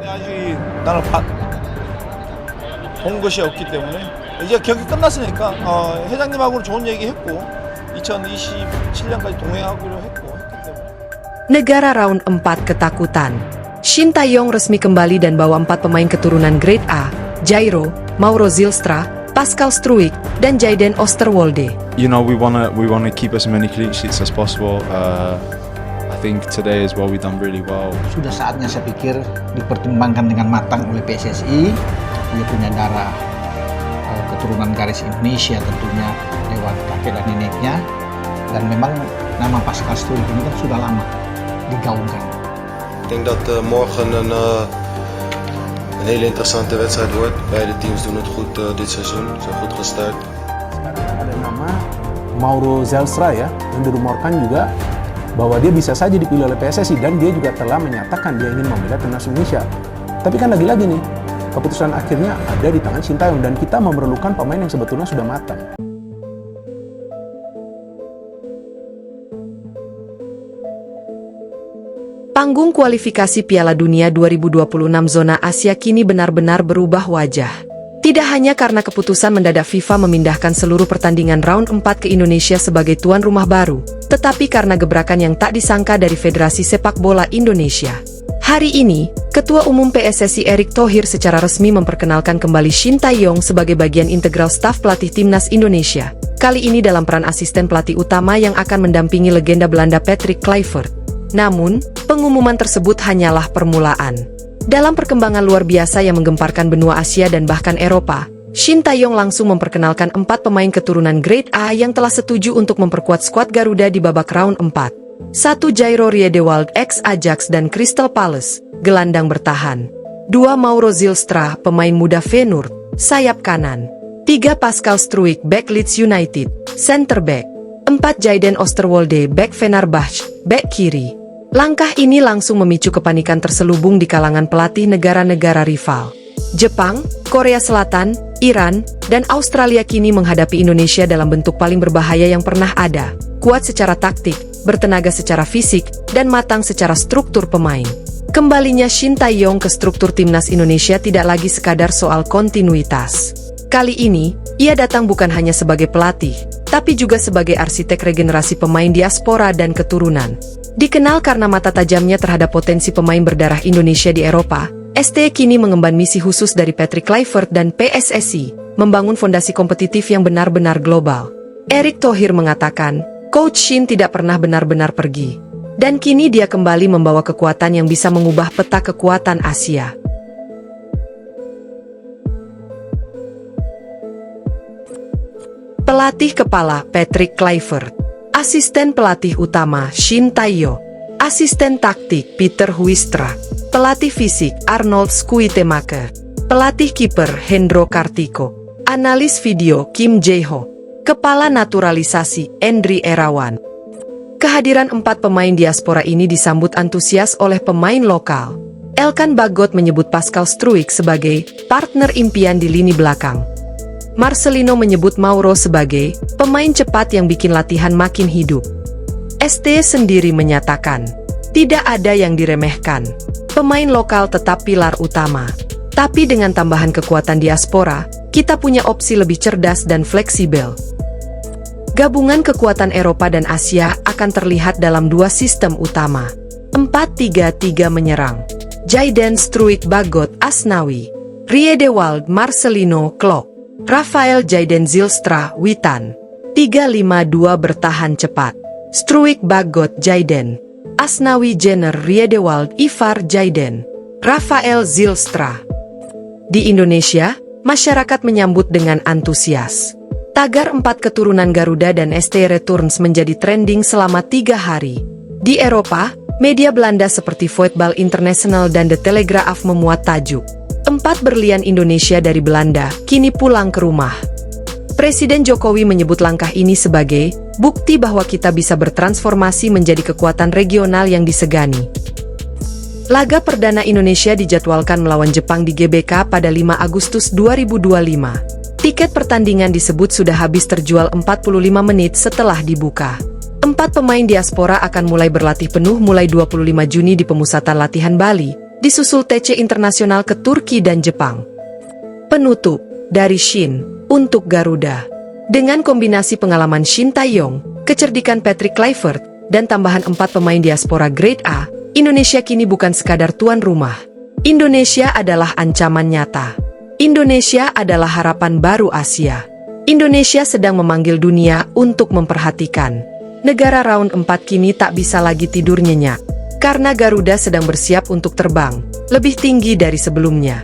아직 나는 본 것이 없기 때문에 이제 경기 끝났으니까 회장님하고 좋은 얘기했고 2027년까지 동행하기로 했기 때문에. Negara round 4 ketakutan. Shin Tae-yong resmi kembali dan bawa 4 pemain keturunan Grade A, Jairo, Mauro Zylstra, Pascal Struijk, dan Jayden Oosterwolde. You know, we wanna keep as many clean sheets as possible. I think today as well we done really well. Sudah saatnya saya pikir dipertimbangkan dengan matang oleh PSSI. Dia punya darah keturunan garis Indonesia tentunya lewat kakek dan neneknya. Dan memang nama Pascal Struijk ini kan sudah lama digaungkan. Ik denk dat morgen een hele interessante wedstrijd wordt. Beide teams doen het goed dit seizoen, zijn goed gestart. Sekarang ada nama Mauro Zylstra ya, yang dirumorkan juga bahwa dia bisa saja dipilih oleh PSSI dan dia juga telah menyatakan dia ingin membela timnas Indonesia. Tapi kan lagi-lagi nih, keputusan akhirnya ada di tangan Shin Tae-yong dan kita memerlukan pemain yang sebetulnya sudah matang. Panggung kualifikasi Piala Dunia 2026 zona Asia kini benar-benar berubah wajah. Tidak hanya karena keputusan mendadak FIFA memindahkan seluruh pertandingan round 4 ke Indonesia sebagai tuan rumah baru, tetapi karena gebrakan yang tak disangka dari Federasi Sepak Bola Indonesia. Hari ini, Ketua Umum PSSI Erick Thohir secara resmi memperkenalkan kembali Shin Tae-yong sebagai bagian integral staf pelatih Timnas Indonesia. Kali ini dalam peran asisten pelatih utama yang akan mendampingi legenda Belanda Patrick Kluivert. Namun, pengumuman tersebut hanyalah permulaan. Dalam perkembangan luar biasa yang menggemparkan benua Asia dan bahkan Eropa, Shin Tae-yong langsung memperkenalkan 4 pemain keturunan Grade A yang telah setuju untuk memperkuat skuad Garuda di babak round 4. 1 Jairo Riedewald ex Ajax dan Crystal Palace, gelandang bertahan. 2 Mauro Zylstra, pemain muda Feyenoord, sayap kanan. 3 Pascal Struijk, back Leeds United, center back. 4 Jayden Oosterwolde, back Fenerbahce, back kiri. Langkah ini langsung memicu kepanikan terselubung di kalangan pelatih negara-negara rival. Jepang, Korea Selatan, Iran, dan Australia kini menghadapi Indonesia dalam bentuk paling berbahaya yang pernah ada. Kuat secara taktik, bertenaga secara fisik, dan matang secara struktur pemain. Kembalinya Shin Tae-yong ke struktur timnas Indonesia tidak lagi sekadar soal kontinuitas. Kali ini, ia datang bukan hanya sebagai pelatih, tapi juga sebagai arsitek regenerasi pemain diaspora dan keturunan. Dikenal karena mata tajamnya terhadap potensi pemain berdarah Indonesia di Eropa, ST kini mengemban misi khusus dari Patrick Kluivert dan PSSI, membangun fondasi kompetitif yang benar-benar global. Erick Thohir mengatakan, Coach Shin tidak pernah benar-benar pergi. Dan kini dia kembali membawa kekuatan yang bisa mengubah peta kekuatan Asia. Pelatih kepala Patrick Kluivert. Asisten pelatih utama Shin Tae-yong, asisten taktik Peter Huistra, pelatih fisik Arnold Schuitemaker, pelatih kiper Hendro Kartiko, analis video Kim Jae-ho, kepala naturalisasi Endri Erawan. Kehadiran 4 pemain diaspora ini disambut antusias oleh pemain lokal. Elkan Bagot menyebut Pascal Struijk sebagai partner impian di lini belakang. Marcelino menyebut Mauro sebagai pemain cepat yang bikin latihan makin hidup. ST sendiri menyatakan, tidak ada yang diremehkan. Pemain lokal tetap pilar utama. Tapi dengan tambahan kekuatan diaspora, kita punya opsi lebih cerdas dan fleksibel. Gabungan kekuatan Eropa dan Asia akan terlihat dalam 2 sistem utama. 4-3-3 menyerang. Jayden Struijk Bagot Asnawi, Riedewald Marcelino Klok, Rafael Jayden Zylstra Witan. 3-5-2 bertahan cepat. Struijk Bagot Jayden, Asnawi Jenner Riedewald Ivar Jayden, Rafael Zylstra. Di Indonesia, masyarakat menyambut dengan antusias. Tagar 4 keturunan Garuda dan ST Returns menjadi trending selama 3 hari. Di Eropa, media Belanda seperti Voetbal International dan The Telegraaf memuat tajuk 4 berlian Indonesia dari Belanda, kini pulang ke rumah. Presiden Jokowi menyebut langkah ini sebagai bukti bahwa kita bisa bertransformasi menjadi kekuatan regional yang disegani. Laga perdana Indonesia dijadwalkan melawan Jepang di GBK pada 5 Agustus 2025. Tiket pertandingan disebut sudah habis terjual 45 menit setelah dibuka. 4 pemain diaspora akan mulai berlatih penuh mulai 25 Juni di Pemusatan Latihan Bali, disusul TC Internasional ke Turki dan Jepang. Penutup dari Shin untuk Garuda. Dengan kombinasi pengalaman Shin Tae-yong, kecerdikan Patrick Kluivert, dan tambahan 4 pemain diaspora grade A, Indonesia kini bukan sekadar tuan rumah. Indonesia adalah ancaman nyata. Indonesia adalah harapan baru Asia. Indonesia sedang memanggil dunia untuk memperhatikan. Negara round 4 kini tak bisa lagi tidur nyenyak, karena Garuda sedang bersiap untuk terbang lebih tinggi dari sebelumnya.